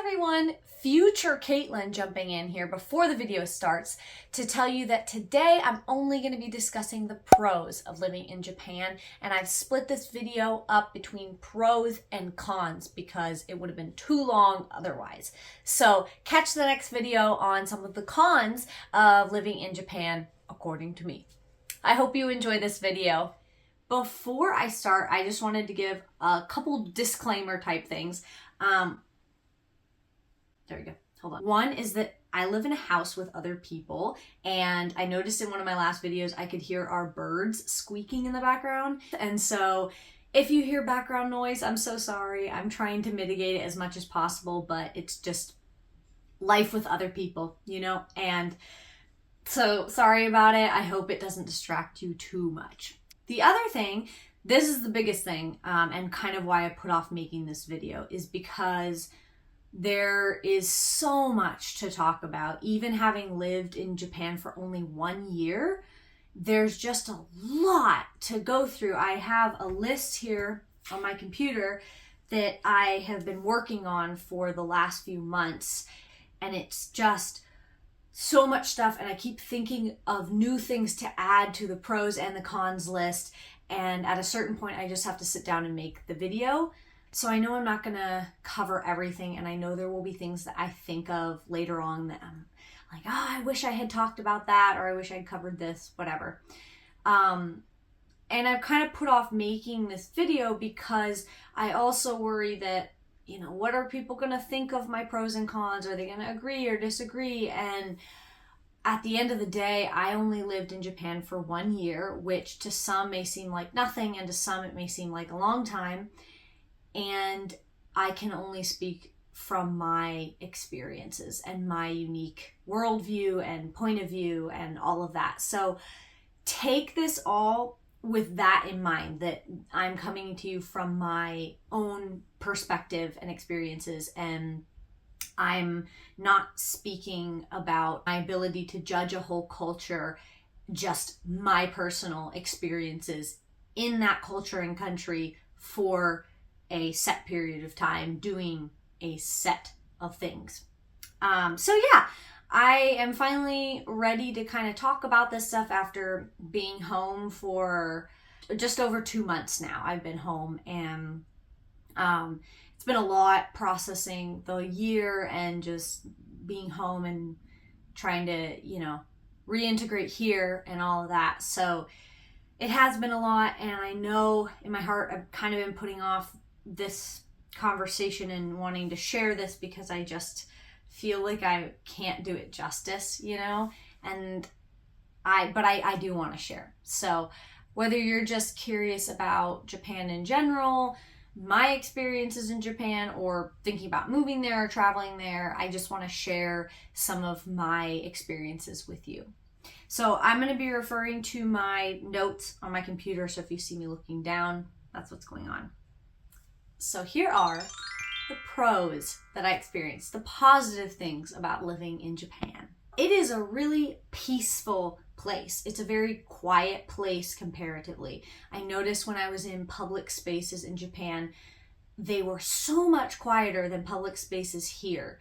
everyone, future Caitlin jumping in here before the video starts to tell you that today I'm only going to be discussing the pros of living in Japan, and I've split this video up between pros and cons because it would have been too long otherwise. So catch the next video on some of the cons of living in Japan according to me. I hope you enjoy this video. Before I start, I just wanted to give a couple disclaimer type things. There we go. Hold on. One is that I live in a house with other people, and I noticed in one of my last videos I could hear our birds squeaking in the background. And so if you hear background noise, I'm so sorry. I'm trying to mitigate it as much as possible, but it's just life with other people, you know? And so sorry about it. I hope it doesn't distract you too much. The other thing, this is the biggest thing, and kind of why I put off making this video, is because there is so much to talk about. Even having lived in Japan for only 1 year, there's just a lot to go through. I have a list here on my computer that I have been working on for the last few months, and it's just so much stuff, and I keep thinking of new things to add to the pros and the cons list, and at a certain point I just have to sit down and make the video. So I know I'm not gonna cover everything, and I know there will be things that I think of later on that I'm like, oh, I wish I had talked about that, or I wish I'd covered this, whatever. And I've kind of put off making this video because I also worry that, you know, what are people gonna think of my pros and cons? Are they gonna agree or disagree? And at the end of the day, I only lived in Japan for 1 year, which to some may seem like nothing, and to some it may seem like a long time. And I can only speak from my experiences and my unique worldview and point of view and all of that. So take this all with that in mind, that I'm coming to you from my own perspective and experiences, and I'm not speaking about my ability to judge a whole culture, just my personal experiences in that culture and country for a set period of time doing a set of things. So yeah, I am finally ready to kind of talk about this stuff after being home for just over 2 months now. I've been home, and it's been a lot processing the year and just being home and trying to, you know, reintegrate here and all of that. So it has been a lot, and I know in my heart I've kind of been putting off this conversation and wanting to share this because I just feel like I can't do it justice, you know, and I do want to share. So whether you're just curious about Japan in general, my experiences in Japan, or thinking about moving there or traveling there, I just want to share some of my experiences with you. So I'm going to be referring to my notes on my computer, so if you see me looking down, that's what's going on. So here are the pros that I experienced, the positive things about living in Japan. It is a really peaceful place. It's a very quiet place comparatively. I noticed when I was in public spaces in Japan, they were so much quieter than public spaces here.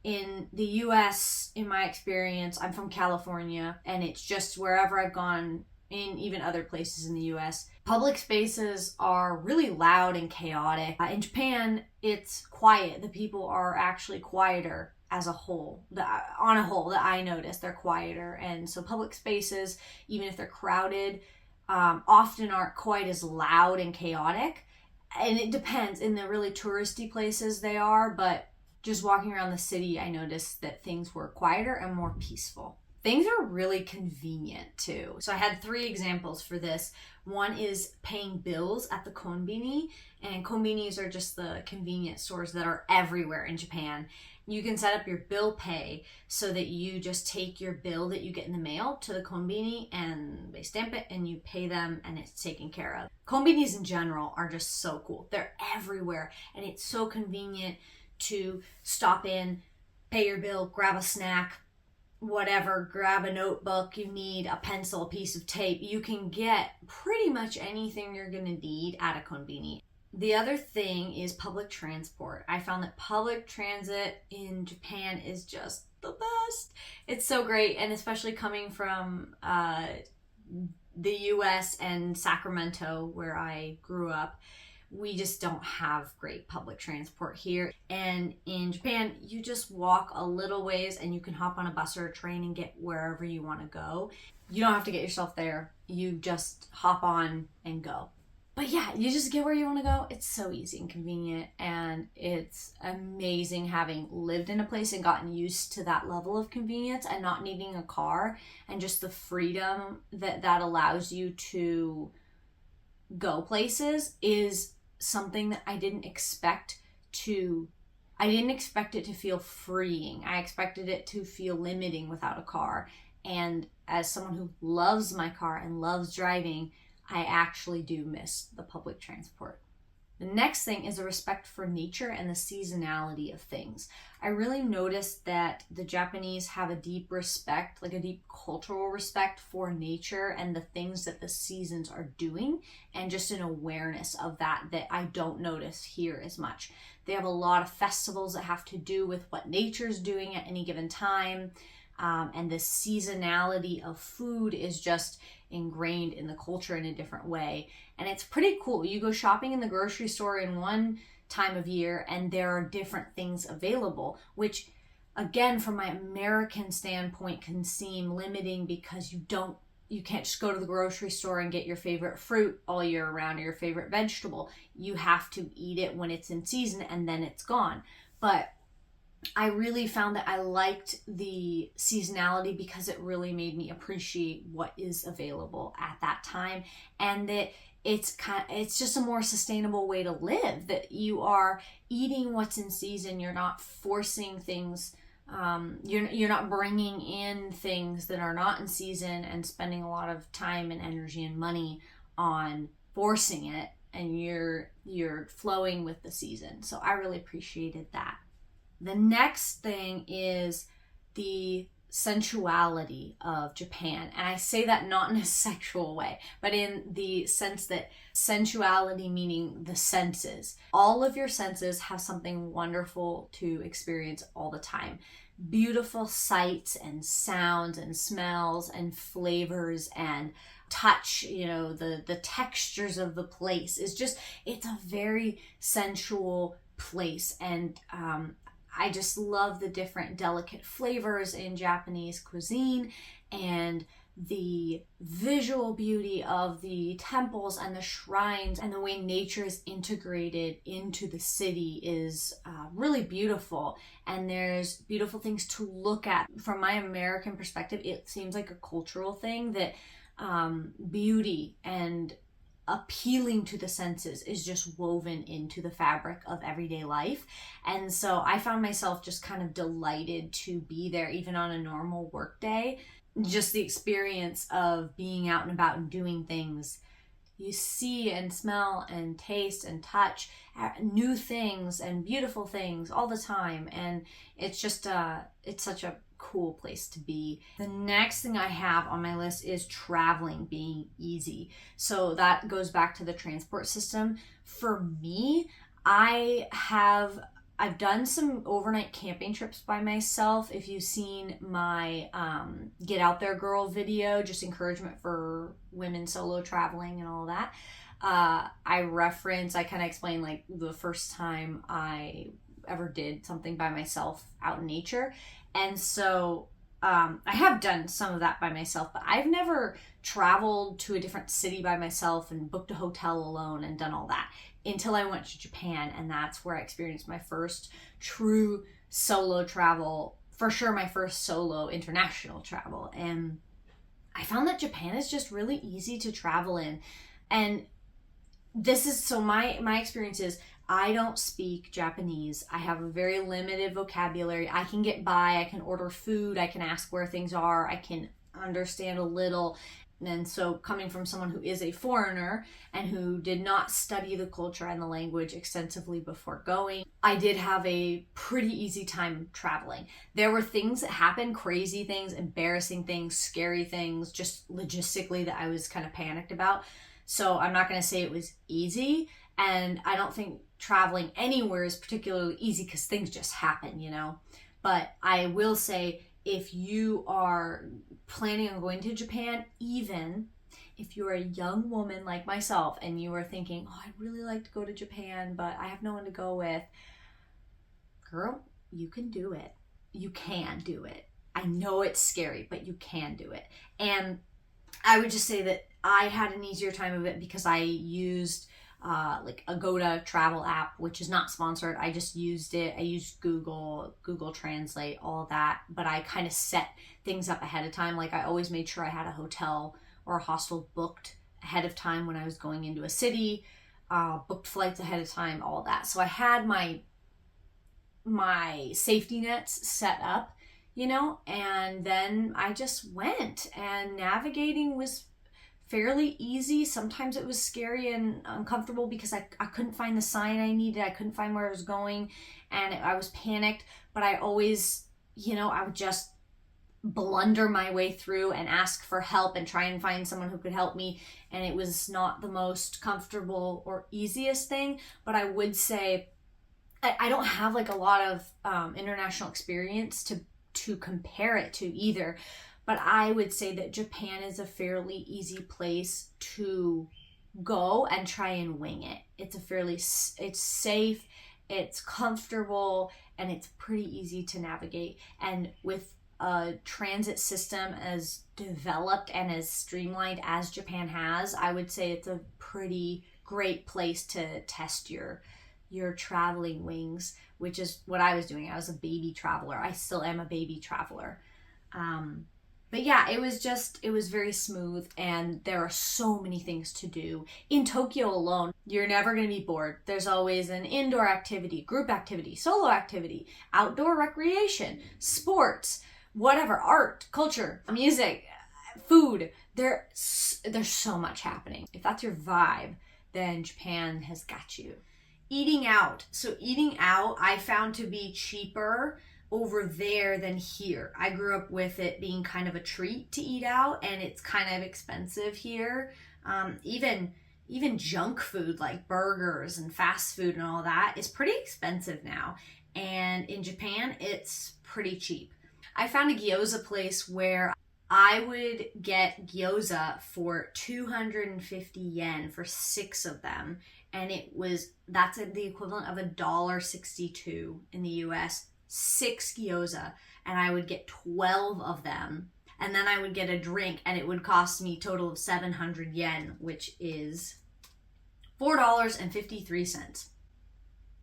In the US, in my experience, I'm from California, and it's just wherever I've gone, in even other places in the US, public spaces are really loud and chaotic. In Japan, it's quiet. The people are actually quieter as a whole. On a whole, that I noticed, they're quieter. And so public spaces, even if they're crowded, often aren't quite as loud and chaotic. And it depends. In the really touristy places they are, but just walking around the city, I noticed that things were quieter and more peaceful. Things are really convenient too. So I had 3 examples for this. One is paying bills at the konbini, and konbinis are just the convenience stores that are everywhere in Japan. You can set up your bill pay so that you just take your bill that you get in the mail to the konbini, and they stamp it and you pay them, and it's taken care of. Konbinis in general are just so cool. They're everywhere, and it's so convenient to stop in, pay your bill, grab a snack, whatever, grab a notebook you need, a pencil, a piece of tape. You can get pretty much anything you're gonna need at a konbini. The other thing is public transport. I found that public transit in Japan is just the best. It's so great, and especially coming from the US and Sacramento, where I grew up, we just don't have great public transport here. And in Japan, you just walk a little ways and you can hop on a bus or a train and get wherever you want to go. You don't have to get yourself there. You just hop on and go. But yeah, you just get where you want to go. It's so easy and convenient, and it's amazing having lived in a place and gotten used to that level of convenience and not needing a car, and just the freedom that allows you to go places is something that I didn't expect it to feel freeing. I expected it to feel limiting without a car. And as someone who loves my car and loves driving, I actually do miss the public transport. The next thing is a respect for nature and the seasonality of things. I really noticed that the Japanese have a deep respect, like a deep cultural respect for nature and the things that the seasons are doing, and just an awareness of that I don't notice here as much. They have a lot of festivals that have to do with what nature's doing at any given time. And the seasonality of food is just ingrained in the culture in a different way. And it's pretty cool. You go shopping in the grocery store in one time of year and there are different things available, which again, from my American standpoint, can seem limiting because you can't just go to the grocery store and get your favorite fruit all year round or your favorite vegetable. You have to eat it when it's in season and then it's gone. But I really found that I liked the seasonality because it really made me appreciate what is available at that time, and that it's just a more sustainable way to live, that you are eating what's in season. You're not forcing things. You're not bringing in things that are not in season and spending a lot of time and energy and money on forcing it, and you're flowing with the season. So I really appreciated that. The next thing is the sensuality of Japan. And I say that not in a sexual way, but in the sense that sensuality meaning the senses. All of your senses have something wonderful to experience all the time. Beautiful sights and sounds and smells and flavors and touch, the textures of the place. It's a very sensual place. And I just love the different delicate flavors in Japanese cuisine, and the visual beauty of the temples and the shrines, and the way nature is integrated into the city is really beautiful. And there's beautiful things to look at. From my American perspective, it seems like a cultural thing that beauty and appealing to the senses is just woven into the fabric of everyday life. And so I found myself just kind of delighted to be there, even on a normal work day. Just the experience of being out and about and doing things. You see and smell and taste and touch new things and beautiful things all the time. And it's just it's such a cool place to be. The next thing I have on my list is traveling being easy. So that goes back to the transport system. For me, I've done some overnight camping trips by myself. If you've seen my Get Out There Girl video, just encouragement for women solo traveling and all that, I kind of explain like the first time I ever did something by myself out in nature. And so I have done some of that by myself, but I've never traveled to a different city by myself and booked a hotel alone and done all that until I went to Japan. And that's where I experienced my first true solo travel, for sure my first solo international travel. And I found that Japan is just really easy to travel in. And this is, so my experience is, I don't speak Japanese. I have a very limited vocabulary. I can get by, I can order food, I can ask where things are, I can understand a little. And so coming from someone who is a foreigner and who did not study the culture and the language extensively before going, I did have a pretty easy time traveling. There were things that happened, crazy things, embarrassing things, scary things, just logistically that I was kind of panicked about. So I'm not going to say it was easy. And I don't think traveling anywhere is particularly easy because things just happen, you know. But I will say, if you are planning on going to Japan, even if you're a young woman like myself and you are thinking, oh, I'd really like to go to Japan, but I have no one to go with, girl, you can do it. You can do it. I know it's scary, but you can do it. And I would just say that I had an easier time of it because I used like a Agoda travel app, which is not sponsored. I just used it. I used Google Translate, all of that. But I kind of set things up ahead of time. Like, I always made sure I had a hotel or a hostel booked ahead of time when I was going into a city, booked flights ahead of time, all of that. So I had my safety nets set up, you know, and then I just went, and navigating was fairly easy. Sometimes it was scary and uncomfortable because I couldn't find the sign I needed. I couldn't find where I was going, and I was panicked, but I always, you know, I would just blunder my way through and ask for help and try and find someone who could help me. And it was not the most comfortable or easiest thing, but I would say I don't have like a lot of international experience to compare it to either, but I would say that Japan is a fairly easy place to go and try and wing it. It's safe, it's comfortable, and it's pretty easy to navigate. And with a transit system as developed and as streamlined as Japan has, I would say it's a pretty great place to test your traveling wings, which is what I was doing. I was a baby traveler. I still am a baby traveler. But yeah, it was very smooth, and there are so many things to do. In Tokyo alone, you're never going to be bored. There's always an indoor activity, group activity, solo activity, outdoor recreation, sports, whatever, art, culture, music, food. There's so much happening. If that's your vibe, then Japan has got you. Eating out. So eating out, I found to be cheaper over there than here. I grew up with it being kind of a treat to eat out, and it's kind of expensive here. Even junk food like burgers and fast food and all that is pretty expensive now. And in Japan, it's pretty cheap. I found a gyoza place where I would get gyoza for 250 yen for 6 of them. And that's the equivalent of $1.62 in the US, 6 gyoza. And I would get 12 of them. And then I would get a drink, and it would cost me a total of 700 yen, which is $4.53.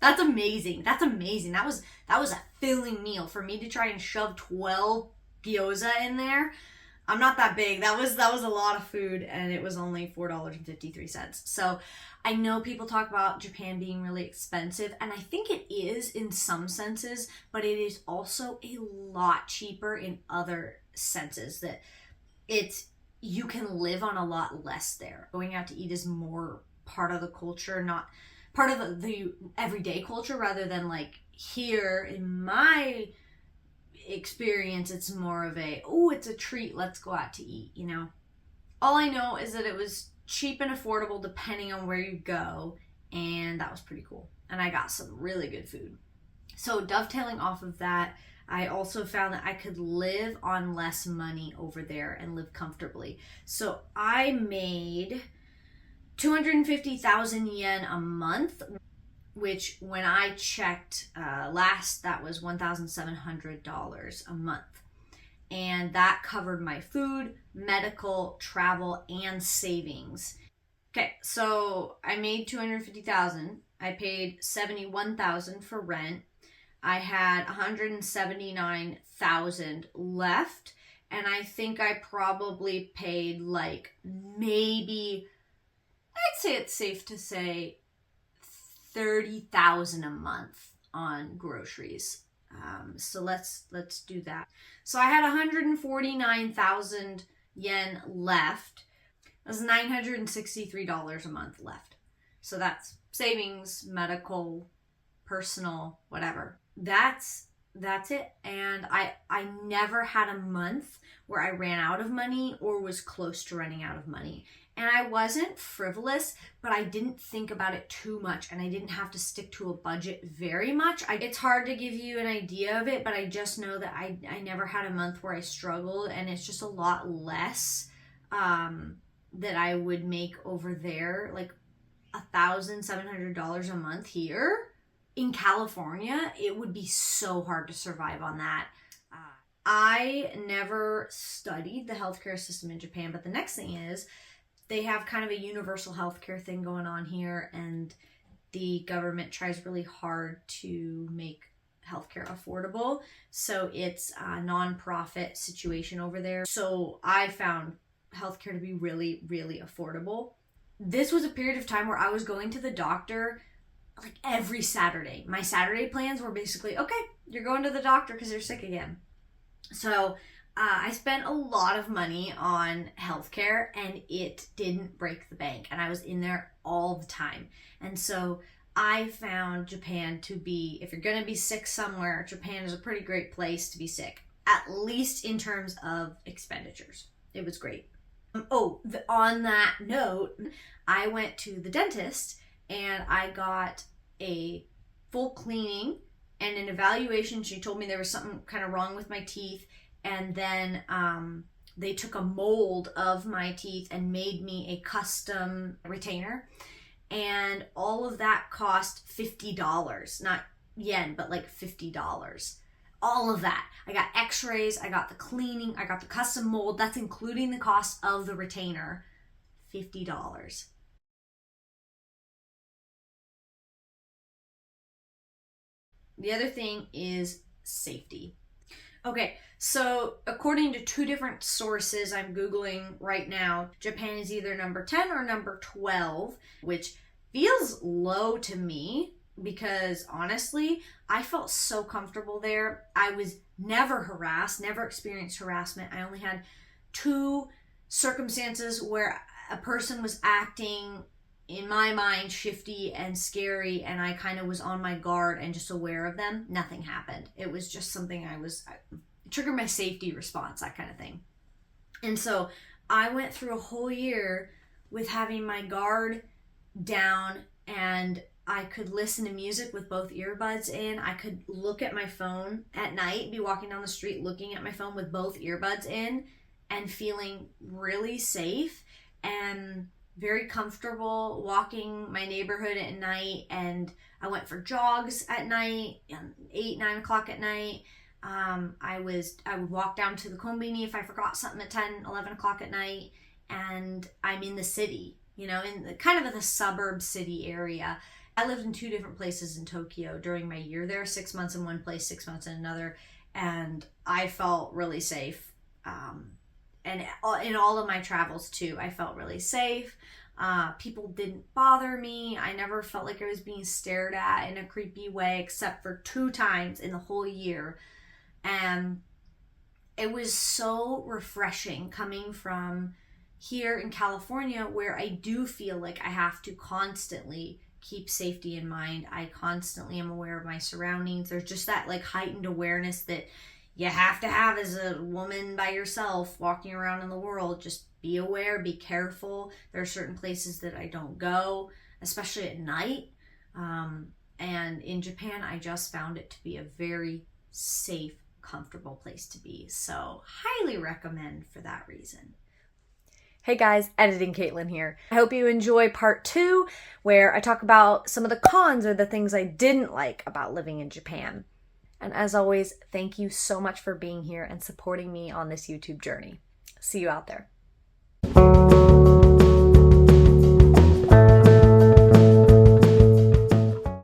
That's amazing. That's amazing. That was a filling meal. For me to try and shove 12 gyoza in there, I'm not that big. That was a lot of food, and it was only $4.53. So I know people talk about Japan being really expensive, and I think it is in some senses, but it is also a lot cheaper in other senses, that you can live on a lot less there. Going out to eat is more part of the culture, not part of the everyday culture, rather than like here in my experience, it's more of it's a treat, let's go out to eat, you know. All I know is that it was cheap and affordable depending on where you go, and that was pretty cool. And I got some really good food. So dovetailing off of that, I also found that I could live on less money over there and live comfortably. So I made 250,000 yen a month, which when I checked last, that was $1,700 a month. And that covered my food, medical, travel, and savings. Okay, so I made 250,000. I paid 71,000 for rent. I had 179,000 left, and I think I probably paid like maybe, I'd say it's safe to say 30,000 a month on groceries. So let's do that. So I had 149,000 yen left. That's $963 a month left. So that's savings, medical, personal, whatever. That's That's it. And I never had a month where I ran out of money or was close to running out of money. And I wasn't frivolous, but I didn't think about it too much, and I didn't have to stick to a budget very much. It's hard to give you an idea of it, but I just know that I never had a month where I struggled, and it's just a lot less that I would make over there, like $1,700 a month here. In California, it would be so hard to survive on that. I never studied the healthcare system in Japan, but the next thing is they have kind of a universal healthcare thing going on here, and the government tries really hard to make healthcare affordable. So it's a nonprofit situation over there. So I found healthcare to be really, really affordable. This was a period of time where I was going to the doctor like every Saturday. My Saturday plans were basically, okay, you're going to the doctor because you're sick again. So I spent a lot of money on healthcare, and it didn't break the bank, and I was in there all the time. And so I found Japan to be, if you're going to be sick somewhere, Japan is a pretty great place to be sick, at least in terms of expenditures. It was great. On that note, I went to the dentist and I got a full cleaning and an evaluation. She told me there was something kind of wrong with my teeth, and then they took a mold of my teeth and made me a custom retainer, and all of that cost $50, not yen, but like $50. All of that. I got x-rays, I got the cleaning, I got the custom mold. That's including the cost of the retainer. $50. The other thing is safety. Okay, so according to two different sources I'm Googling right now, Japan is either number 10 or number 12, which feels low to me because honestly, I felt so comfortable there. I was never harassed, never experienced harassment. I only had two circumstances where a person was acting, in my mind, shifty and scary, and I kind of was on my guard and just aware of them. Nothing happened. It was just something it triggered my safety response, that kind of thing. And so I went through a whole year with having my guard down, and I could listen to music with both earbuds in. I could look at my phone at night, be walking down the street looking at my phone with both earbuds in, and feeling really safe and very comfortable walking my neighborhood at night. And I went for jogs at night, 8, 9 o'clock at night. I would walk down to the konbini if I forgot something at 10, 11 o'clock at night. And I'm in the city, in the kind of the suburb city area. I lived in 2 different places in Tokyo during my year there, 6 months in one place, 6 months in another. And I felt really safe. And in all of my travels too, I felt really safe. People didn't bother me. I never felt like I was being stared at in a creepy way, except for 2 times in the whole year. And it was so refreshing coming from here in California, where I do feel like I have to constantly keep safety in mind. I constantly am aware of my surroundings. There's just that like heightened awareness that you have to have as a woman by yourself walking around in the world. Just be aware, be careful. There are certain places that I don't go, especially at night. And in Japan, I just found it to be a very safe, comfortable place to be. So highly recommend for that reason. Hey guys, Editing Caitlin here. I hope you enjoy part 2, where I talk about some of the cons or the things I didn't like about living in Japan. And as always, thank you so much for being here and supporting me on this YouTube journey. See you out there.